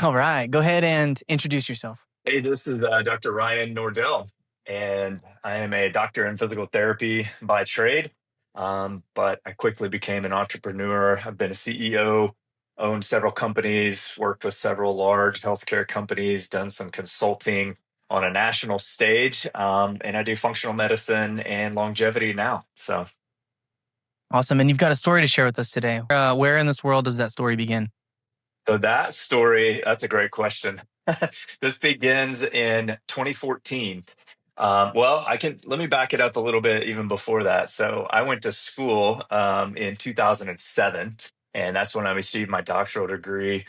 All right. Go ahead and introduce yourself. Hey, this is Dr. Ryan Nordell, and I am a doctor in physical therapy by trade. But I quickly became an entrepreneur. I've been a CEO, owned several companies, worked with several large healthcare companies, done some consulting on a national stage, and I do functional medicine and longevity now. Awesome. And you've got a story to share with us today. Where in this world does that story begin? So that story, that's a great question. This begins in 2014. Well, let me back it up a little bit even before that. So I went to school in 2007, and that's when I received my doctoral degree.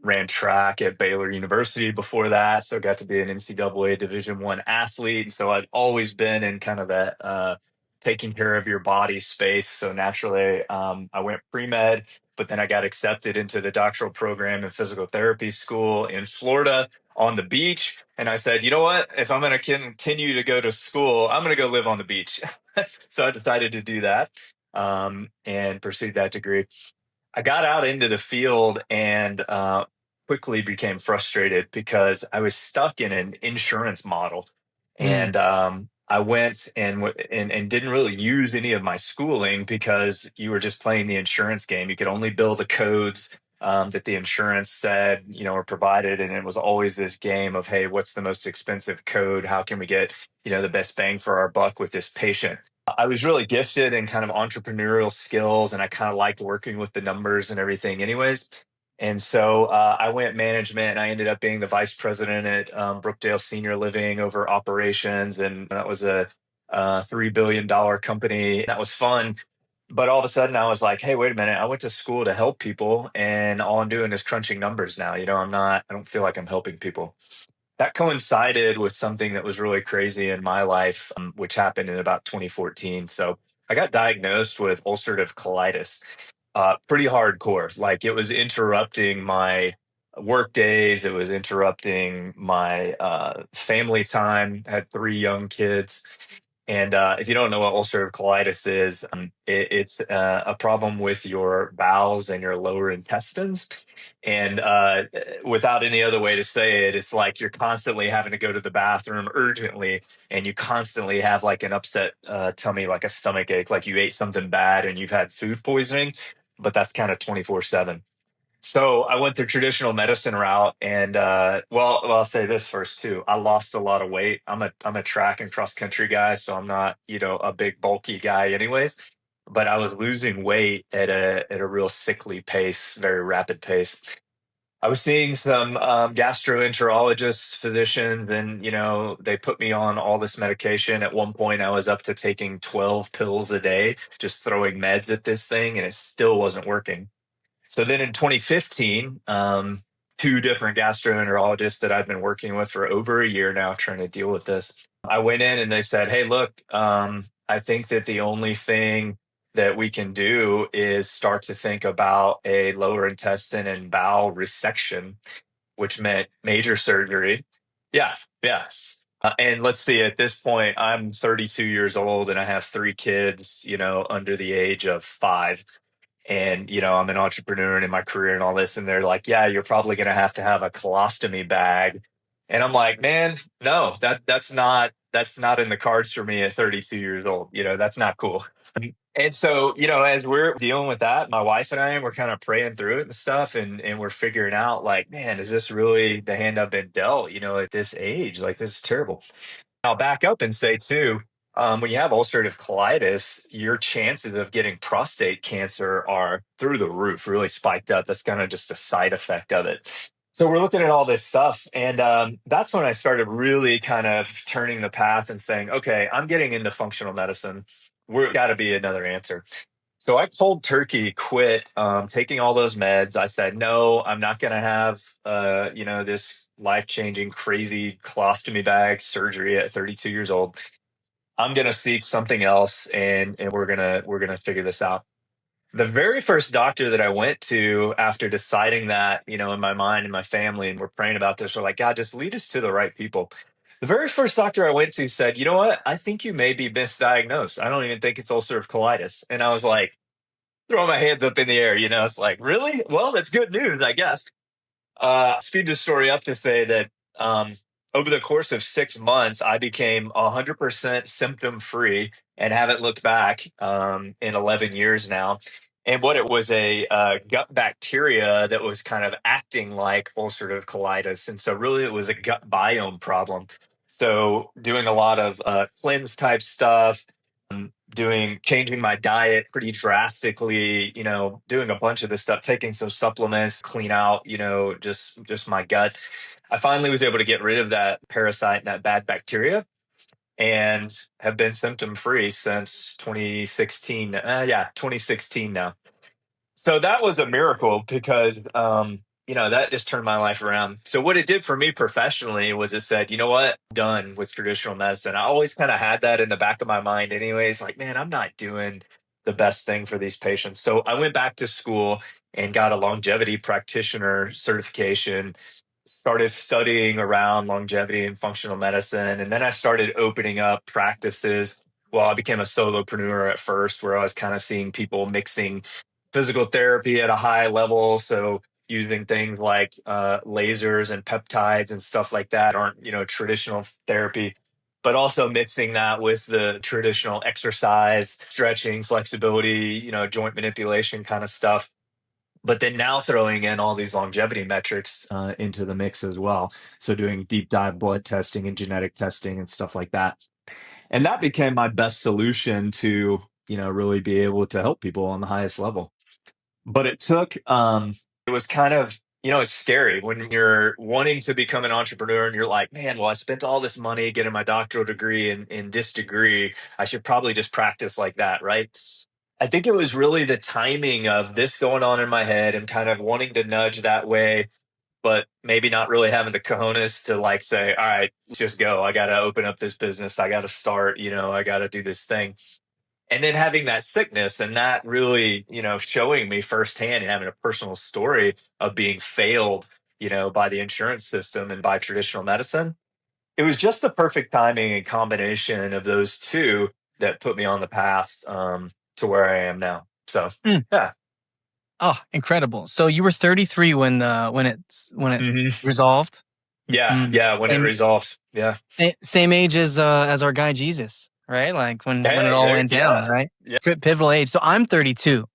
Ran track at Baylor University before that, so got to be an NCAA Division I athlete. And so I'd always been in kind of that taking care of your body space. So naturally, I went pre-med, but then I got accepted into the doctoral program in physical therapy school in Florida on the beach. And I said, you know what? If I'm going to continue to go to school, I'm going to go live on the beach. So I decided to do that and pursued that degree. I got out into the field and quickly became frustrated because I was stuck in an insurance model. Mm, And I went and didn't really use any of my schooling because you were just playing the insurance game. You could only bill the codes that the insurance said, or provided. And it was always this game of, hey, what's the most expensive code? How can we get, the best bang for our buck with this patient? I was really gifted in kind of entrepreneurial skills and I kind of liked working with the numbers and everything, anyways. And so I went management and I ended up being the vice president at Brookdale Senior Living over operations. And that was a $3 billion company. That was fun. But all of a sudden I was like, hey, wait a minute. I went to school to help people and all I'm doing is crunching numbers now. I don't feel like I'm helping people. That coincided with something that was really crazy in my life, which happened in about 2014. So I got diagnosed with ulcerative colitis, pretty hardcore. Like it was interrupting my work days, it was interrupting my family time. Had three young kids. And if you don't know what ulcerative colitis is, it's a problem with your bowels and your lower intestines. And without any other way to say it, it's like you're constantly having to go to the bathroom urgently, and you constantly have like an upset tummy, like a stomach ache, like you ate something bad and you've had food poisoning, but that's kind of 24/7. So I went the traditional medicine route, and well, I'll say this first too. I lost a lot of weight. I'm a track and cross country guy, so I'm not a big bulky guy, anyways. But I was losing weight at a real sickly pace, very rapid pace. I was seeing some gastroenterologists, physicians, and they put me on all this medication. At one point, I was up to taking 12 pills a day, just throwing meds at this thing, and it still wasn't working. So then in 2015, two different gastroenterologists that I've been working with for over a year now trying to deal with this. I went in and they said, hey, look, I think that the only thing that we can do is start to think about a lower intestine and bowel resection, which meant major surgery. Yeah, yeah. And let's see, at this point, I'm 32 years old and I have three kids, under the age of 5. And I'm an entrepreneur and in my career and all this, and they're like, yeah, you're probably going to have a colostomy bag. And I'm like, man, no, that's not in the cards for me at 32 years old. That's not cool. And so, as we're dealing with that, my wife and I, we're kind of praying through it and stuff, and we're figuring out, like, man, is this really the hand I've been dealt, at this age? Like, this is terrible. I'll back up and say too, when you have ulcerative colitis, your chances of getting prostate cancer are through the roof, really spiked up. That's kind of just a side effect of it. So we're looking at all this stuff, and that's when I started really kind of turning the path and saying, okay, I'm getting into functional medicine. We're got to be another answer. So I cold turkey quit taking all those meds. I said, no, I'm not going to have, this life-changing, crazy colostomy bag surgery at 32 years old. I'm going to seek something else, and we're gonna figure this out. The very first doctor that I went to after deciding that, in my mind and my family, and we're praying about this, we're like, God, just lead us to the right people. The very first doctor I went to said, you know what? I think you may be misdiagnosed. I don't even think it's ulcerative colitis. And I was like, throwing my hands up in the air, it's like, really? Well, that's good news, I guess. Speed the story up to say that um, over the course of 6 months, I became 100% symptom free and haven't looked back in 11 years now. And what it was a gut bacteria that was kind of acting like ulcerative colitis. And so, really, it was a gut biome problem. So, doing a lot of cleanse type stuff, doing changing my diet pretty drastically, doing a bunch of this stuff, taking some supplements, clean out, just my gut. I finally was able to get rid of that parasite and that bad bacteria and have been symptom free since 2016. Yeah, 2016 now. So that was a miracle because, that just turned my life around. So what it did for me professionally was it said, you know what, I'm done with traditional medicine. I always kind of had that in the back of my mind, anyways. Like, man, I'm not doing the best thing for these patients. So I went back to school and got a longevity practitioner certification. Started studying around longevity and functional medicine, and then I started opening up practices. Well, I became a solopreneur at first, where I was kind of seeing people mixing physical therapy at a high level. So using things like lasers and peptides and stuff like that aren't, traditional therapy, but also mixing that with the traditional exercise, stretching, flexibility, joint manipulation kind of stuff. But then now throwing in all these longevity metrics into the mix as well. So doing deep dive blood testing and genetic testing and stuff like that. And that became my best solution to, really be able to help people on the highest level. But it was kind of, it's scary when you're wanting to become an entrepreneur and you're like, man, well, I spent all this money getting my doctoral degree in this degree. I should probably just practice like that, right? I think it was really the timing of this going on in my head and kind of wanting to nudge that way, but maybe not really having the cojones to like say, all right, let's just go. I got to open up this business. I got to start, I got to do this thing. And then having that sickness and that really, showing me firsthand and having a personal story of being failed, by the insurance system and by traditional medicine. It was just the perfect timing and combination of those two that put me on the path to where I am now. So, Mm. yeah. Oh, incredible. So you were 33 when it Hmm. resolved? Yeah. Mm. Yeah. When it Same resolved. Yeah. same age as our guy Jesus, right? Like when it Hey, all there. went down, Yeah. right? Yeah. Pivotal age. So I'm 32.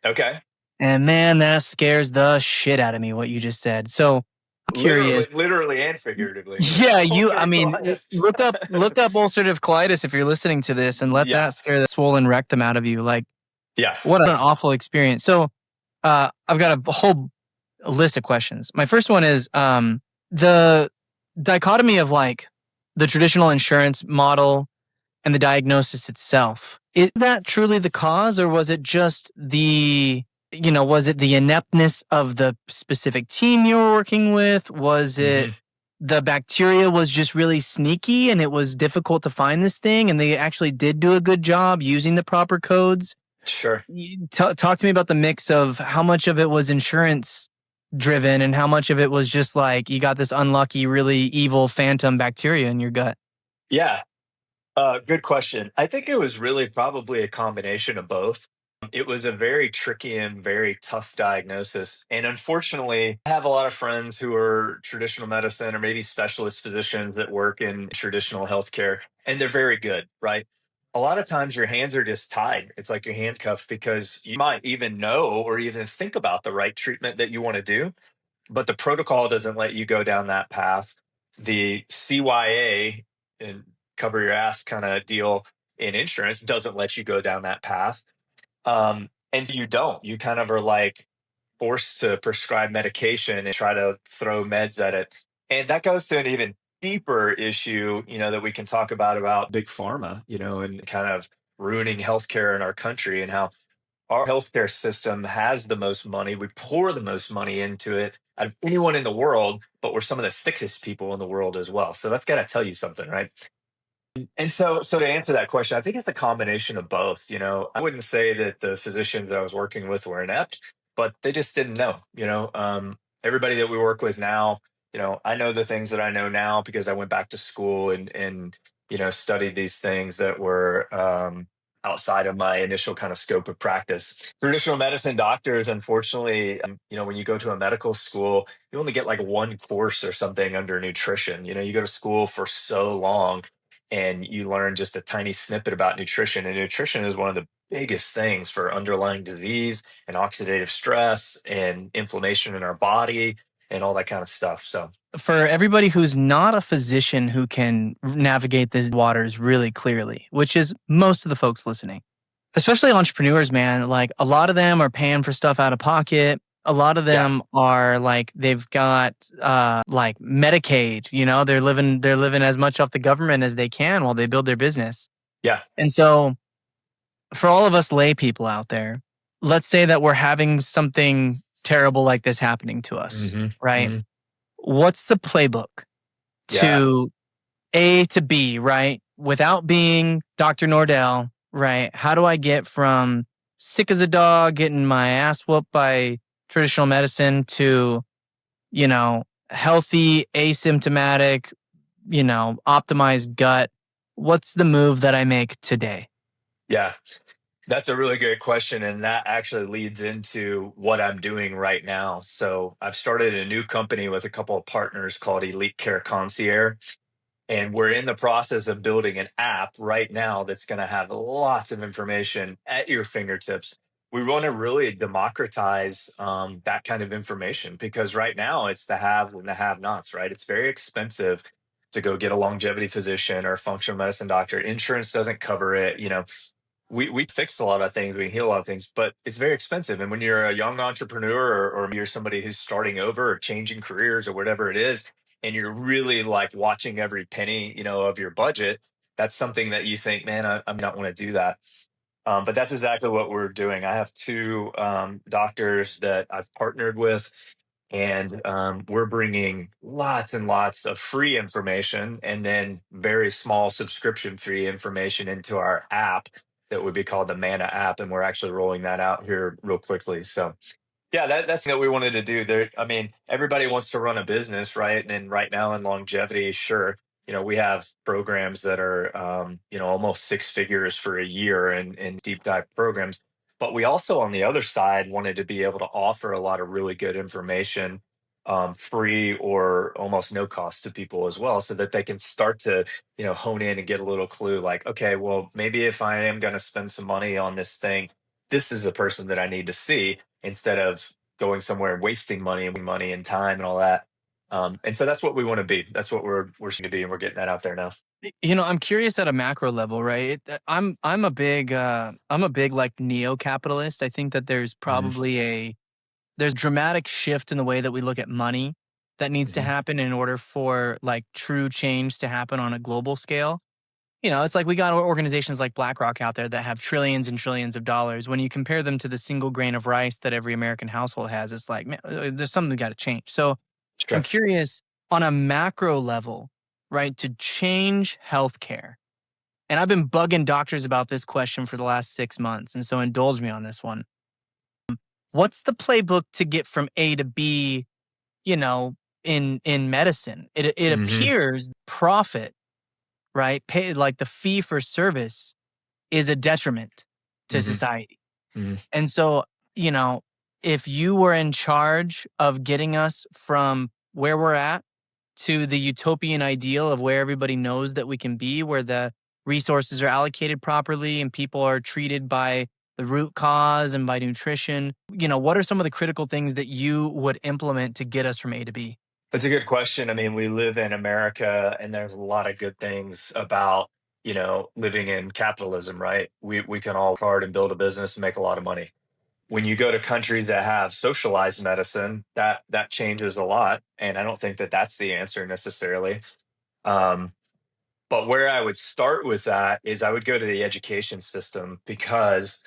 Okay. And man, that scares the shit out of me what you just said. So I'm curious. Literally and figuratively. Yeah, I Ulcerative mean, colitis. look up ulcerative colitis if you're listening to this and let Yeah. that scare the swollen rectum out of you. Like Yeah. what an awful experience. So I've got a whole list of questions. My first one is the dichotomy of like the traditional insurance model and the diagnosis itself. Is that truly the cause, or was it just was it the ineptness of the specific team you were working with? Was it Hmm. the bacteria was just really sneaky and it was difficult to find this thing and they actually did do a good job using the proper codes? Sure. Talk to me about the mix of how much of it was insurance driven and how much of it was just like you got this unlucky, really evil phantom bacteria in your gut. Yeah. Good question. I think it was really probably a combination of both. It was a very tricky and very tough diagnosis. And unfortunately, I have a lot of friends who are traditional medicine or maybe specialist physicians that work in traditional healthcare, and they're very good, right? A lot of times your hands are just tied. It's like you're handcuffed because you might even know or even think about the right treatment that you want to do, but the protocol doesn't let you go down that path. The CYA and cover your ass kind of deal in insurance doesn't let you go down that path. And you don't. You kind of are like forced to prescribe medication and try to throw meds at it. And that goes to an even deeper issue, that we can talk about big pharma, and kind of ruining healthcare in our country and how our healthcare system has the most money. We pour the most money into it out of anyone in the world, but we're some of the sickest people in the world as well. So that's got to tell you something, right? And so to answer that question, I think it's a combination of both. I wouldn't say that the physicians that I was working with were inept, but they just didn't know. Everybody that we work with now, I know the things that I know now because I went back to school and studied these things that were outside of my initial kind of scope of practice. Traditional medicine doctors, unfortunately, when you go to a medical school, you only get like one course or something under nutrition. You go to school for so long and you learn just a tiny snippet about nutrition. And nutrition is one of the biggest things for underlying disease and oxidative stress and inflammation in our body and all that kind of stuff. So, For everybody who's not a physician who can navigate these waters really clearly, which is most of the folks listening, especially entrepreneurs, man, like a lot of them are paying for stuff out of pocket. A lot of yeah, them are like they've got like Medicaid, they're living as much off the government as they can while they build their business. yeah. And so for all of us lay people out there, let's say that we're having something terrible like this happening to us, hmm right? hmm What's the playbook Yeah, to A to B, right? Without being Dr. Nordell, right? How do I get from sick as a dog, getting my ass whooped by traditional medicine to, healthy, asymptomatic, optimized gut? What's the move that I make today? yeah. That's a really great question. And that actually leads into what I'm doing right now. So I've started a new company with a couple of partners called Elite Care Concierge. And we're in the process of building an app right now that's going to have lots of information at your fingertips. We want to really democratize that kind of information because right now it's the have and the have nots, right? It's very expensive to go get a longevity physician or a functional medicine doctor. Insurance doesn't cover it. We fix a lot of things, we heal a lot of things, but it's very expensive. And when you're a young entrepreneur or you're somebody who's starting over or changing careers or whatever it is, and you're really like watching every penny, of your budget, that's something that you think, man, I not want to do that. But that's exactly what we're doing. I have two doctors that I've partnered with, and we're bringing lots and lots of free information and then very small subscription free information into our app that would be called the Mana app. And we're actually rolling that out here real quickly. So, yeah, that's what we wanted to do there. I mean, everybody wants to run a business, right? And right now in longevity, sure, we have programs that are, almost six figures for a year and deep dive programs. But we also, on the other side, wanted to be able to offer a lot of really good information, free or almost no cost to people as well, so that they can start to, hone in and get a little clue like, okay, well, maybe if I am going to spend some money on this thing, this is the person that I need to see instead of going somewhere and wasting money and time and all that. And so that's what we want to be. That's what we're seeing to be, and we're getting that out there now. I'm curious at a macro level, right? I'm a big like neo-capitalist. I think that there's hmm probably there's dramatic shift in the way that we look at money that needs to hmm happen in order for like true change to happen on a global scale. It's like we got organizations like BlackRock out there that have trillions and trillions of dollars. When you compare them to the single grain of rice that every American household has, it's like, man, there's something got to change. So I'm Sure. curious on a macro level, right, to change healthcare. And I've been bugging doctors about this question for the last 6 months. And so indulge me on this one. What's the playbook to get from A to B, you know, in medicine? It hmm appears profit, right? Pay like the fee for service is a detriment to hmm society. hmm And so, you know, if you were in charge of getting us from where we're at to the utopian ideal of where everybody knows that we can be, where the resources are allocated properly and people are treated by the root cause and by nutrition, what are some of the critical things that you would implement to get us from A to B? That's a good question. I mean, we live in America, and there's a lot of good things about living in capitalism, right? We can all work hard and build a business and make a lot of money. When you go to countries that have socialized medicine, that changes a lot, and I don't think that that's the answer necessarily. Um, But where I would start with that is I would go to the education system because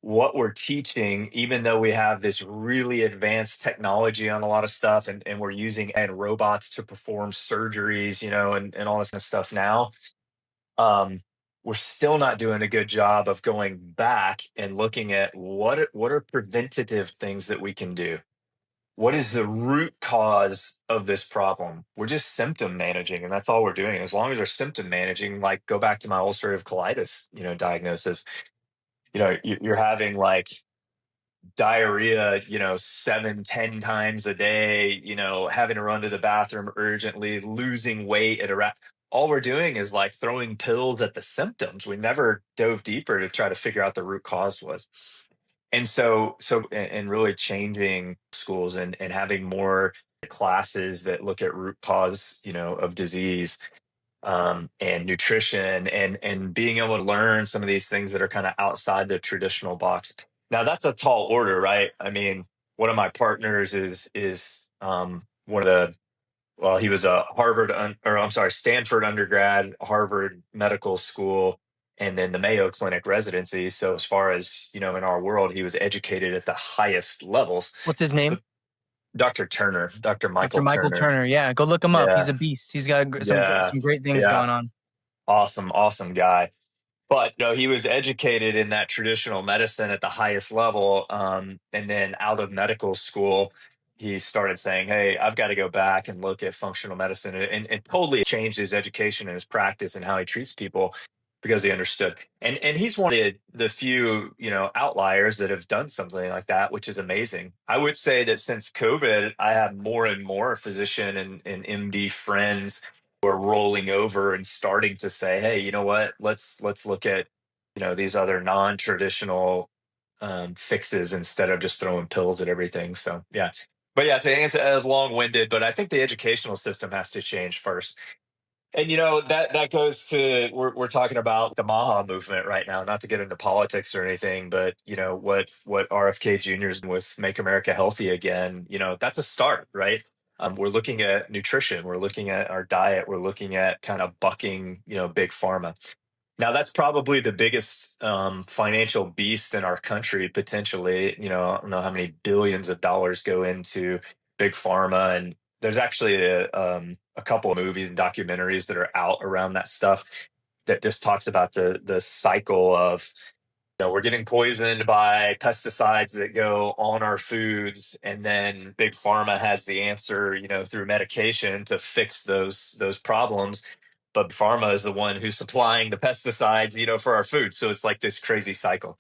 what we're teaching, even though we have this really advanced technology on a lot of stuff and we're using and robots to perform surgeries, and all this kind of stuff now, um, we're still not doing a good job of going back and looking at what are preventative things that we can do. What is the root cause of this problem? We're just symptom managing, and that's all we're doing. As long as we're symptom managing, like go back to my ulcerative colitis, diagnosis. you're having like diarrhea, 7, 10 times a day, having to run to the bathroom urgently, losing weight all we're doing is like throwing pills at the symptoms. We never dove deeper to try to figure out the root cause was. And and really changing schools and having more classes that look at root cause, of disease, and nutrition, and being able to learn some of these things that are kind of outside the traditional box. Now that's a tall order, right? I mean, one of my partners is one of the well, he was a or I'm sorry, Stanford undergrad, Harvard Medical School, and then the Mayo Clinic residency. So as far as in our world, he was educated at the highest levels. What's his name? But Dr. Turner, Dr. Dr. Michael Michael Turner, Turner. Yeah, go look him up. He's yeah, a beast. He's got yeah, some great things yeah, going on. awesome guy. But no, he was educated in that traditional medicine at the highest level. And then out of medical school, he started saying, "Hey, I've got to go back and look at functional medicine," and totally changed his education and his practice and how he treats people because he understood. And he's one of the few, outliers that have done something like that, which is amazing. I would say that since COVID, I have more and more physician and MD friends are rolling over and starting to say, "Hey, you know what? Let's look at these other non-traditional fixes instead of just throwing pills at everything." So yeah, but yeah, to answer as long-winded, but I think the educational system has to change first. And that goes to we're talking about the Maha movement right now, not to get into politics or anything, but what RFK Jr. is with Make America Healthy Again, that's a start, right? We're looking at nutrition, we're looking at our diet, we're looking at kind of bucking, big pharma. Now that's probably the biggest financial beast in our country potentially. I don't know how many billions of dollars go into big pharma, and there's actually a couple of movies and documentaries that are out around that stuff that just talks about the cycle of we're getting poisoned by pesticides that go on our foods, and then big pharma has the answer, through medication to fix those problems. But pharma is the one who's supplying the pesticides, for our food. So it's like this crazy cycle.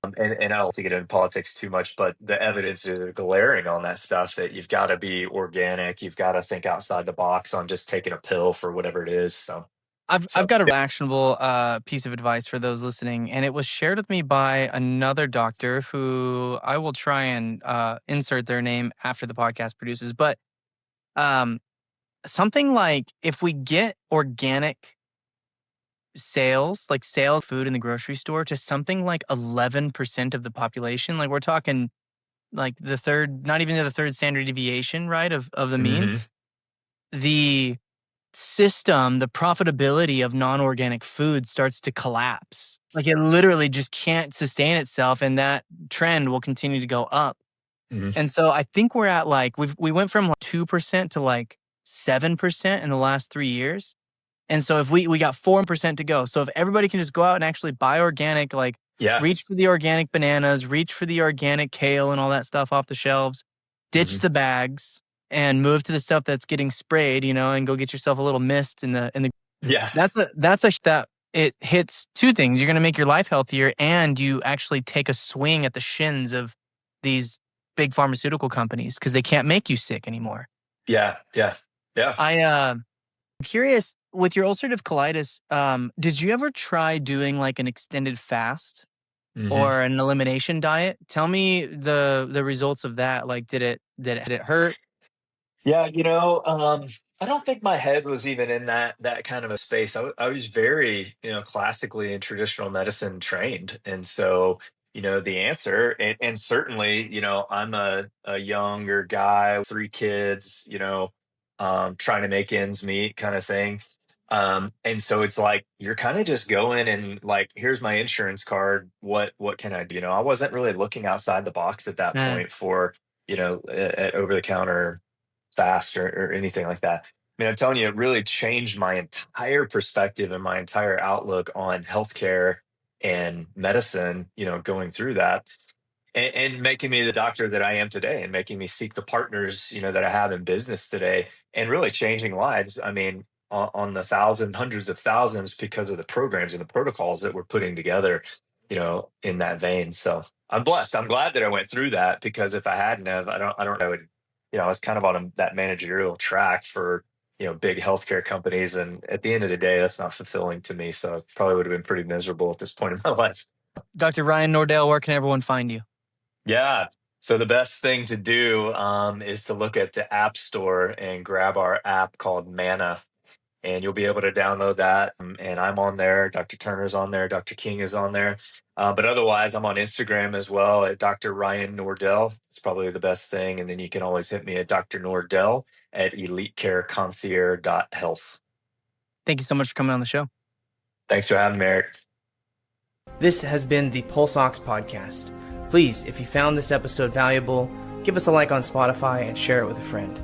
And I don't want to get into politics too much, but the evidence is glaring on that stuff that you've got to be organic. You've got to think outside the box on just taking a pill for whatever it is. I've So got an yeah. actionable piece of advice for those listening, and it was shared with me by another doctor who I will try and insert their name after the podcast produces. But um, something like if we get organic sales, like sales food in the grocery store, to something like 11% of the population, like we're talking like the third, not even the third standard deviation, right, of the mean, Hmm. the system, the profitability of non-organic food starts to collapse. Like it literally just can't sustain itself, and that trend will continue to go up. Hmm. And so I think we're at like we went from like 2% to like 7% in the last 3 years. And so if we got 4% to go. So if everybody can just go out and actually buy organic, like Yeah. reach for the organic bananas, reach for the organic kale and all that stuff off the shelves, ditch Hmm. the bags and move to the stuff that's getting sprayed, and go get yourself a little mist in the Yeah. that's a that it hits two things. You're going to make your life healthier, and you actually take a swing at the shins of these big pharmaceutical companies because they can't make you sick anymore. Yeah. Yeah. Yeah. I'm curious, with your ulcerative colitis, did you ever try doing like an extended fast Hmm. or an elimination diet? Tell me the results of that. Like, did it hurt? Yeah, I don't think my head was even in that kind of a space. I was very, classically and traditional medicine trained, and so the answer, and certainly, I'm a younger guy, 3 kids, trying to make ends meet, kind of thing. And so it's like you're kind of just going and like, here's my insurance card. What can I do? I wasn't really looking outside the box at that Eh. point for at over the counter fast or anything like that. I mean, I'm telling you, it really changed my entire perspective and my entire outlook on healthcare and medicine, going through that, and making me the doctor that I am today, and making me seek the partners, that I have in business today, and really changing lives. I mean, on the thousands, hundreds of thousands because of the programs and the protocols that we're putting together. in that vein. So I'm blessed. I'm glad that I went through that, because if I hadn't have, I don't know, I was kind of on that managerial track for, big healthcare companies. And at the end of the day, that's not fulfilling to me. So I probably would have been pretty miserable at this point in my life. Dr. Ryan Nordell, where can everyone find you? Yeah. So the best thing to do is to look at the App Store and grab our app called Mana, and you'll be able to download that. And I'm on there. Dr. Turner's on there. Dr. King is on there. But otherwise, I'm on Instagram as well at Dr. Ryan Nordell. It's probably the best thing. And then you can always hit me at Dr. Nordell at elitecareconcierge.health. Thank you so much for coming on the show. Thanks for having me, Eric. This has been the Pulse Ox podcast. Please, if you found this episode valuable, give us a like on Spotify and share it with a friend.